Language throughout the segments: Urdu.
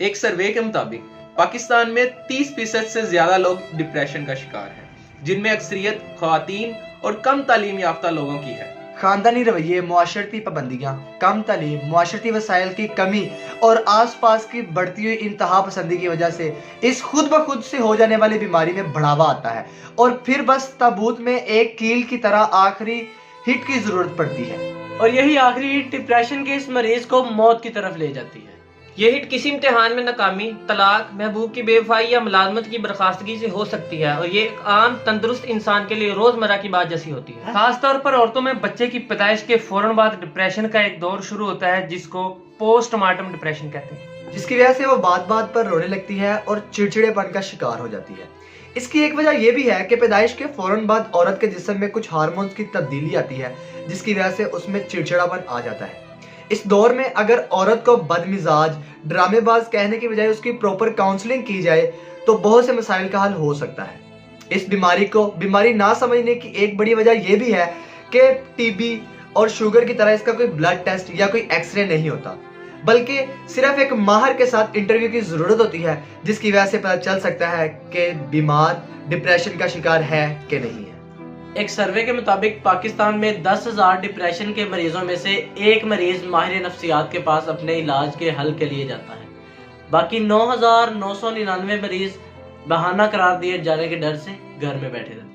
ایک سروے کے مطابق پاکستان میں 30% سے زیادہ لوگ ڈپریشن کا شکار ہیں، جن میں اکثریت خواتین اور کم تعلیم یافتہ لوگوں کی ہے۔ خاندانی رویے، معاشرتی پابندیاں، کم تعلیم، معاشرتی وسائل کی کمی اور آس پاس کی بڑھتی ہوئی انتہا پسندی کی وجہ سے اس خود بخود سے ہو جانے والی بیماری میں بڑھاوا آتا ہے اور پھر بس تابوت میں ایک کیل کی طرح آخری ہٹ کی ضرورت پڑتی ہے، اور یہی آخری ہٹ ڈپریشن کے اس مریض کو موت کی طرف لے جاتی ہے۔ یہ ہٹ کسی امتحان میں ناکامی، طلاق، محبوب کی بے وفائی یا ملازمت کی برخاستگی سے ہو سکتی ہے، اور یہ ایک عام تندرست انسان کے لیے روزمرہ کی بات جیسی ہوتی ہے۔ خاص طور پر عورتوں میں بچے کی پیدائش کے فوراً بعد ڈپریشن کا ایک دور شروع ہوتا ہے جس کو پوسٹ مارٹم ڈپریشن کہتے ہیں، جس کی وجہ سے وہ بات بات پر رونے لگتی ہے اور چڑچڑے پن کا شکار ہو جاتی ہے۔ اس کی ایک وجہ یہ بھی ہے کہ پیدائش کے فوراً بعد عورت کے جسم میں کچھ ہارمونز کی تبدیلی آتی ہے جس کی وجہ سے اس میں چڑچڑا پن آ جاتا ہے۔ اس دور میں اگر عورت کو بد مزاج، ڈرامے باز کہنے کی بجائے اس کی پراپر کاؤنسلنگ کی جائے تو بہت سے مسائل کا حل ہو سکتا ہے۔ اس بیماری کو بیماری نہ سمجھنے کی ایک بڑی وجہ یہ بھی ہے کہ ٹی بی اور شوگر کی طرح اس کا کوئی بلڈ ٹیسٹ یا کوئی ایکس رے نہیں ہوتا، بلکہ صرف ایک ماہر کے ساتھ انٹرویو کی ضرورت ہوتی ہے جس کی وجہ سے پتہ چل سکتا ہے کہ بیمار ڈپریشن کا شکار ہے کہ نہیں ہے۔ ایک سروے کے مطابق پاکستان میں 10,000 ڈپریشن کے مریضوں میں سے ایک مریض ماہر نفسیات کے پاس اپنے علاج کے حل کے لیے جاتا ہے، باقی 9,999 مریض بہانہ قرار دیے جانے کے ڈر سے گھر میں بیٹھے رہتے ہیں۔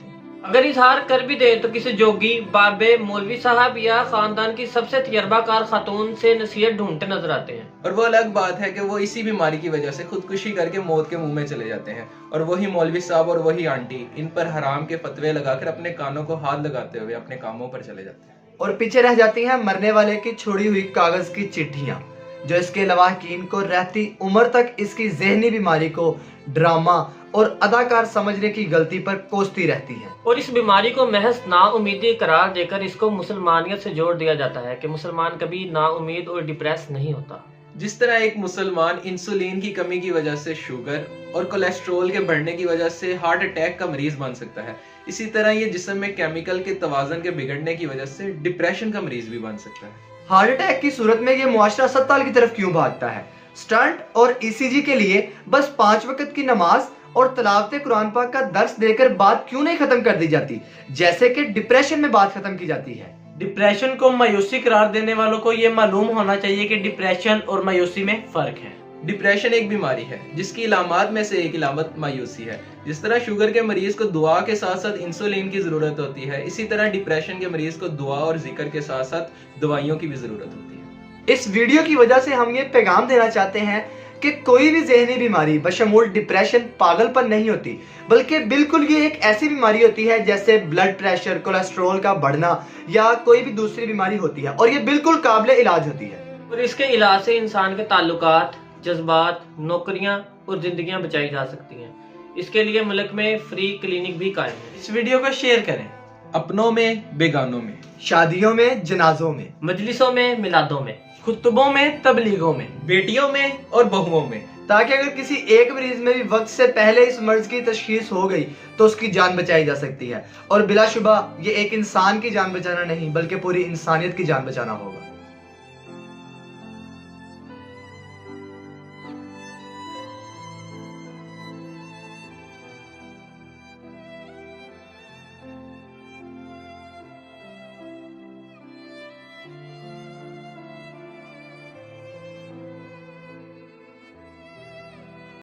اگر اظہار کر بھی دیں تو کسی جوگی، بابے، مولوی صاحب یا خاندان کی سب سے تجربہ کار خاتون سے نصیحت ڈھونڈتے نظر آتے ہیں۔ اور وہ الگ بات ہے کہ وہ اسی بیماری کی وجہ سے خودکشی کر کے موت کے منہ میں چلے جاتے ہیں، اور وہی مولوی صاحب اور وہی آنٹی ان پر حرام کے فتوے لگا کر اپنے کانوں کو ہاتھ لگاتے ہوئے اپنے کاموں پر چلے جاتے ہیں۔ اور پیچھے رہ جاتی ہیں مرنے والے کی چھوڑی ہوئی کاغذ کی چٹھیاں جو اس کے لواحقین کو رہتی عمر تک اس کی ذہنی بیماری کو ڈرامہ اور اداکار سمجھنے کی غلطی پر کوستی رہتی ہیں۔ اور اس بیماری کو محض نا امیدی قرار دے کر اس کو مسلمانیت سے جوڑ دیا جاتا ہے کہ مسلمان کبھی نا امید اور ڈپریس نہیں ہوتا۔ جس طرح ایک مسلمان انسولین کی کمی کی وجہ سے شوگر اور کولیسٹرول کے بڑھنے کی وجہ سے ہارٹ اٹیک کا مریض بن سکتا ہے، اسی طرح یہ جسم میں کیمیکل کے توازن کے بگڑنے کی وجہ سے ڈپریشن کا مریض بھی بن سکتا ہے۔ ہارٹ اٹیک کی صورت میں یہ معاشرہ اسپتال کی طرف کیوں بھاگتا ہے؟ سٹنٹ اور ای سی جی کے لیے بس 5 وقت کی نماز اور تلاوت قرآن پاک کا درس دے کر بات کیوں نہیں ختم کر دی جاتی جیسے کہ ڈپریشن میں بات ختم کی جاتی ہے؟ ڈپریشن کو مایوسی قرار دینے والوں کو یہ معلوم ہونا چاہیے کہ ڈپریشن اور مایوسی میں فرق ہے۔ ڈپریشن ایک بیماری ہے جس کی علامات میں سے ایک علامت مایوسی ہے۔ جس طرح شوگر کے مریض کو دعا کے ساتھ ساتھ انسولین کی ضرورت ہوتی ہے، اسی طرح ڈپریشن کے مریض کو دعا اور ذکر کے ساتھ ساتھ دوائیوں کی بھی ضرورت ہوتی ہے۔ اس ویڈیو کی وجہ سے ہم یہ پیغام دینا چاہتے ہیں کہ کوئی بھی ذہنی بیماری بشمول ڈپریشن پاگل پن نہیں ہوتی، بلکہ بالکل یہ ایک ایسی بیماری ہوتی ہے جیسے بلڈ پریشر، کولیسٹرول کا بڑھنا یا کوئی بھی دوسری بیماری ہوتی ہے، اور یہ بالکل قابل علاج ہوتی ہے۔ اور اس کے علاج سے انسان کے تعلقات، جذبات، نوکریاں اور زندگیاں بچائی جا سکتی ہیں۔ اس کے لیے ملک میں فری کلینک بھی قائم ہے۔ اس ویڈیو کو شیئر کریں، اپنوں میں، بیگانوں میں، شادیوں میں، جنازوں میں، مجلسوں میں، میلادوں میں، خطبوں میں، تبلیغوں میں، بیٹیوں میں اور بہوؤں میں، تاکہ اگر کسی ایک مریض میں بھی وقت سے پہلے اس مرض کی تشخیص ہو گئی تو اس کی جان بچائی جا سکتی ہے، اور بلا شبہ یہ ایک انسان کی جان بچانا نہیں بلکہ پوری انسانیت کی جان بچانا ہوگا۔